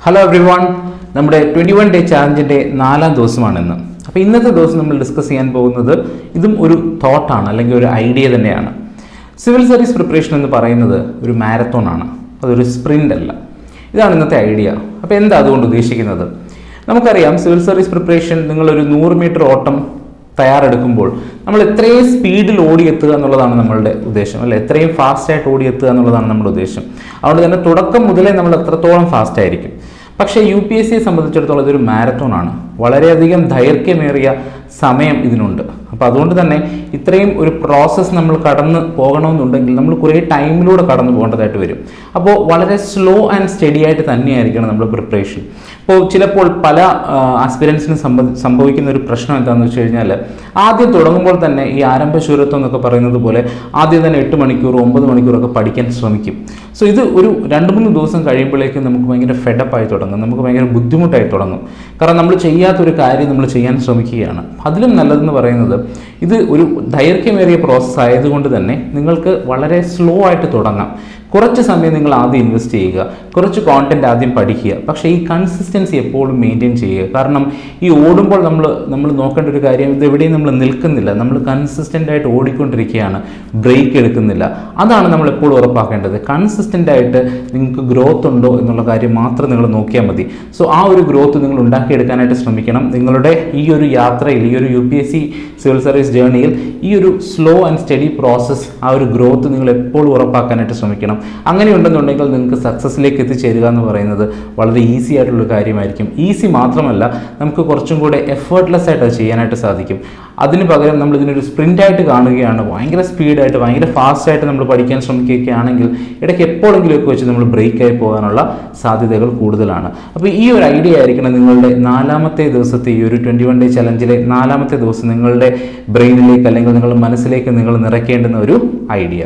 Hello every one, നമ്മുടെ 21 day ചാലഞ്ചിൻ്റെ 4ാം ദിവസമാണിന്ന്. അപ്പോൾ ഇന്നത്തെ ദിവസം നമ്മൾ ഡിസ്കസ് ചെയ്യാൻ പോകുന്നത് ഇതും ഒരു തോട്ടാണ്, അല്ലെങ്കിൽ ഒരു ഐഡിയ തന്നെയാണ്. സിവിൽ സർവീസ് പ്രിപ്പറേഷൻ എന്ന് പറയുന്നത് ഒരു മാരത്തോൺ ആണ്, അതൊരു സ്പ്രിൻ്റ് അല്ല. ഇതാണ് ഇന്നത്തെ ഐഡിയ. അപ്പോൾ എന്താ അതുകൊണ്ട് ഉദ്ദേശിക്കുന്നത്? നമുക്കറിയാം, സിവിൽ സർവീസ് പ്രിപ്പറേഷൻ നിങ്ങളൊരു 100 മീറ്റർ ഓട്ടം തയ്യാറെടുക്കുമ്പോൾ നമ്മൾ എത്രയും സ്പീഡിൽ ഓടിയെത്തുക എന്നുള്ളതാണ് നമ്മളുടെ ഉദ്ദേശം, അല്ലെ? എത്രയും ഫാസ്റ്റായിട്ട് ഓടിയെത്തുക എന്നുള്ളതാണ് നമ്മുടെ ഉദ്ദേശം. അതുകൊണ്ട് തന്നെ തുടക്കം മുതലേ നമ്മൾ എത്രത്തോളം ഫാസ്റ്റ് ആയിരിക്കും. പക്ഷേ UPSCയെ സംബന്ധിച്ചിടത്തോളം ഇതൊരു മാരത്തോൺ ആണ്. വളരെയധികം ദൈർഘ്യമേറിയ സമയം ഇതിനുണ്ട്. അപ്പോൾ അതുകൊണ്ട് തന്നെ ഇത്രയും ഒരു പ്രോസസ്സ് നമ്മൾ കടന്ന് പോകണമെന്നുണ്ടെങ്കിൽ നമ്മൾ കുറേ ടൈമിലൂടെ കടന്നു പോകേണ്ടതായിട്ട് വരും. അപ്പോൾ വളരെ സ്ലോ ആൻഡ് സ്റ്റഡി ആയിട്ട് തന്നെയായിരിക്കണം നമ്മുടെ പ്രിപ്പറേഷൻ. ഇപ്പോൾ ചിലപ്പോൾ പല ആസ്പിരൻസിനും സംഭവിക്കുന്ന ഒരു പ്രശ്നം എന്താണെന്ന് വെച്ച് കഴിഞ്ഞാൽ, ആദ്യം തുടങ്ങുമ്പോൾ തന്നെ ഈ ആരംഭശൂരത്വം എന്നൊക്കെ പറയുന്നത് പോലെ ആദ്യം തന്നെ 8 മണിക്കൂർ 9 മണിക്കൂറൊക്കെ പഠിക്കാൻ ശ്രമിക്കും. സോ ഇത് ഒരു 2-3 ദിവസം കഴിയുമ്പോഴേക്കും നമുക്ക് ഭയങ്കര ഫെഡപ്പായി തുടങ്ങും, നമുക്ക് ഭയങ്കര ബുദ്ധിമുട്ടായി തുടങ്ങും. കാരണം നമ്മൾ ചെയ്യാത്തൊരു കാര്യം നമ്മൾ ചെയ്യാൻ ശ്രമിക്കുകയാണ്. അതിലും നല്ലതെന്ന് പറയുന്നത്, ഇത് ഒരു ദൈർഘ്യമേറിയ പ്രോസസ്സ് ആയതുകൊണ്ട് തന്നെ നിങ്ങൾക്ക് വളരെ സ്ലോ ആയിട്ട് തുടങ്ങാം. കുറച്ച് സമയം നിങ്ങൾ ആദ്യം ഇൻവെസ്റ്റ് ചെയ്യുക, കുറച്ച് കോണ്ടന്റ് ആദ്യം പഠിക്കുക. പക്ഷേ ഈ കൺസിസ്റ്റൻസി എപ്പോഴും മെയിൻറ്റെയിൻ ചെയ്യുക. കാരണം ഈ ഓടുമ്പോൾ നമ്മൾ നോക്കേണ്ട ഒരു കാര്യം, ഇതെവിടെയും നമ്മൾ നിൽക്കുന്നില്ല, നമ്മൾ കൺസിസ്റ്റൻ്റ് ആയിട്ട് ഓടിക്കൊണ്ടിരിക്കുകയാണ്, ബ്രേക്ക് എടുക്കുന്നില്ല. അതാണ് നമ്മൾ എപ്പോഴും ഉറപ്പാക്കേണ്ടത്. കൺസിസ്റ്റൻ്റ് ആയിട്ട് നിങ്ങൾക്ക് ഗ്രോത്ത് ഉണ്ടോ എന്നുള്ള കാര്യം മാത്രം നിങ്ങൾ നോക്കിയാൽ മതി. സോ ആ ഒരു ഗ്രോത്ത് നിങ്ങൾ ഉണ്ടാക്കിയെടുക്കാനായിട്ട് ശ്രമിക്കണം. നിങ്ങളുടെ ഈ ഒരു യാത്രയിൽ, ഈ ഒരു UPSC സിവിൽ സർവീസ് ജേർണിയിൽ ഈ ഒരു സ്ലോ ആൻഡ് സ്റ്റഡി പ്രോസസ്സ്, ആ ഒരു ഗ്രോത്ത് നിങ്ങൾ എപ്പോഴും ഉറപ്പാക്കാനായിട്ട് ശ്രമിക്കണം. അങ്ങനെ ഉണ്ടെന്നുണ്ടെങ്കിൽ നിങ്ങൾക്ക് സക്സസ്സിലേക്ക് എത്തിച്ചേരുക എന്ന് പറയുന്നത് വളരെ ഈസി ആയിട്ടുള്ള കാര്യമായിരിക്കും. ഈസി മാത്രമല്ല, നമുക്ക് കുറച്ചും കൂടെ എഫേർട്ട്ലെസ് ആയിട്ട് അത് ചെയ്യാനായിട്ട് സാധിക്കും. അതിന് പകരം നമ്മൾ ഇതിനൊരു സ്പ്രിൻ്റായിട്ട് കാണുകയാണ്, ഭയങ്കര സ്പീഡായിട്ട് ഭയങ്കര ഫാസ്റ്റായിട്ട് നമ്മൾ പഠിക്കാൻ ശ്രമിക്കുകയാണെങ്കിൽ ഇടയ്ക്ക് എപ്പോഴെങ്കിലുമൊക്കെ വെച്ച് നമ്മൾ ബ്രേക്കായി പോകാനുള്ള സാധ്യതകൾ കൂടുതലാണ്. അപ്പോൾ ഈ ഒരു ഐഡിയ ആയിരിക്കണം നിങ്ങളുടെ 4ാമത്തെ ദിവസത്തെ ഈ ഒരു 21 ഡേ ചലഞ്ചിലെ 4ാമത്തെ ദിവസം നിങ്ങളുടെ ബ്രെയിനിലേക്ക് അല്ലെങ്കിൽ നിങ്ങളുടെ മനസ്സിലേക്ക് നിങ്ങൾ നിറയ്ക്കേണ്ടുന്ന ഒരു ഐഡിയ.